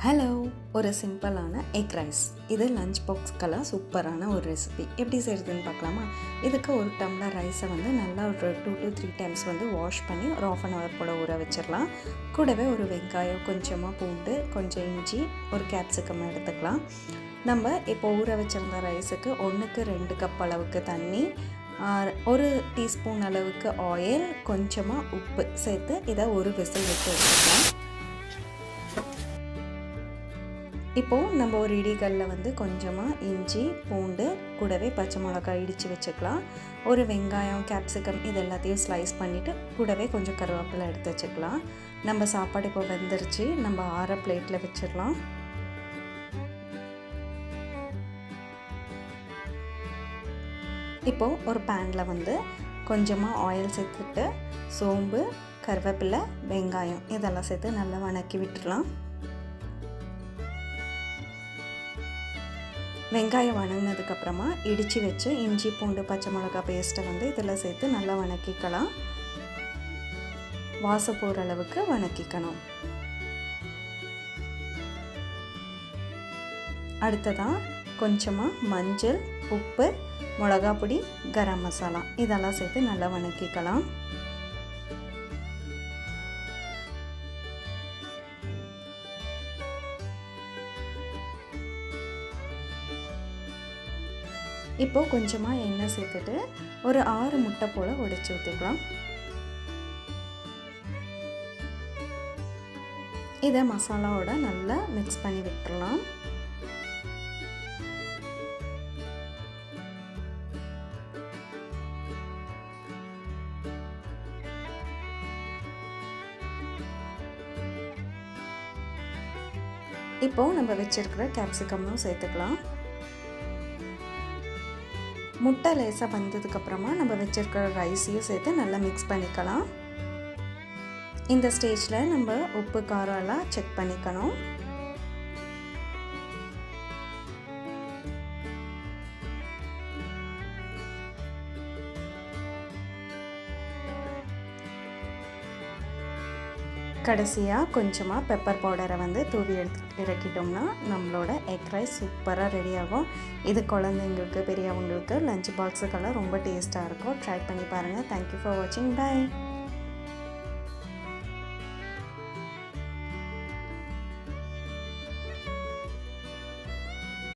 Hello, ஒரு சிம்பிளான egg rice. இது லஞ்ச் பாக்ஸ்க்கெல்லாம் சூப்பரான ஒரு ரெசிபி. எப்படி செய்கிறதுன்னு பார்க்கலாமா? இதுக்கு ஒரு டம்ளர் ரைஸை நல்லா ஒரு 2 to 3 டைம்ஸ் வாஷ் பண்ணி ஒரு 1/2 hour போல் ஊற வச்சிடலாம். கூடவே ஒரு வெங்காயம், கொஞ்சமாக பூண்டு, கொஞ்சம் இஞ்சி, ஒரு கேப்சிகம் எடுத்துக்கலாம். நம்ம இப்போ ஊற வச்சுருந்த ரைஸுக்கு 1க்கு 2 கப் அளவுக்கு தண்ணி, 1 டீஸ்பூன் அளவுக்கு ஆயில், கொஞ்சமாக உப்பு சேர்த்து இதை ஒரு விசில் விட்டு வச்சுக்கலாம். இப்போது நம்ம ஒரு இடிகல்லில் கொஞ்சமாக இஞ்சி, பூண்டு, கூடவே பச்சை மிளகாய் இடித்து வச்சுக்கலாம். ஒரு வெங்காயம், கேப்சிகம் இது எல்லாத்தையும் ஸ்லைஸ் பண்ணிவிட்டு கூடவே கொஞ்சம் கருவேப்பிலை எடுத்து வச்சுக்கலாம். நம்ம சாப்பாடு இப்போ வெந்துருச்சு. நம்ம ஆற பிளேட்டில் வச்சிடலாம். இப்போது ஒரு பேனில் கொஞ்சமாக ஆயில் சேர்த்துட்டு சோம்பு, கருவேப்பிலை, வெங்காயம் இதெல்லாம் சேர்த்து நல்லா வணக்கி விட்டுடலாம். வெங்காயம் வணங்கினதுக்கப்புறமா இடித்து வச்சு இஞ்சி, பூண்டு, பச்சை மிளகாய் பேஸ்ட்டை இதில் சேர்த்து நல்லா வணக்கிக்கலாம். வாசம் போகிற அளவுக்கு வணக்கிக்கணும். அடுத்ததாக கொஞ்சமாக மஞ்சள், உப்பு, மிளகாய் பொடி, கரம் மசாலா இதெல்லாம் சேர்த்து நல்லா வணக்கிக்கலாம். இப்போது கொஞ்சமாக எண்ணெய் சேர்த்துட்டு ஒரு 6 முட்டை போல் உடைச்சி ஊற்றிக்கலாம். இதை மசாலாவோட நல்லா மிக்ஸ் பண்ணி விட்டுடலாம். இப்போது நம்ம வச்சிருக்கிற கேப்சிகமும் சேர்த்துக்கலாம். முட்டை லேசாக வந்ததுக்கப்புறமா நம்ம வச்சுருக்கிற ரைஸையும் சேர்த்து நல்லா மிக்ஸ் பண்ணிக்கலாம். இந்த ஸ்டேஜில் நம்ம உப்பு காரம் எல்லாம் செக் பண்ணிக்கணும். கடைசியாக கொஞ்சமாக பெப்பர் பவுடரை தூவி இறக்கிட்டோம்னா நம்மளோட எக் ரைஸ் சூப்பராக ரெடி ஆகும். இது குழந்தைங்களுக்கு, பெரியவங்களுக்கு லஞ்ச் பாக்ஸுக்கெல்லாம் ரொம்ப டேஸ்ட்டாக இருக்கும். ட்ரை பண்ணி பாருங்கள். தேங்க்யூ ஃபார் வாட்சிங். பை.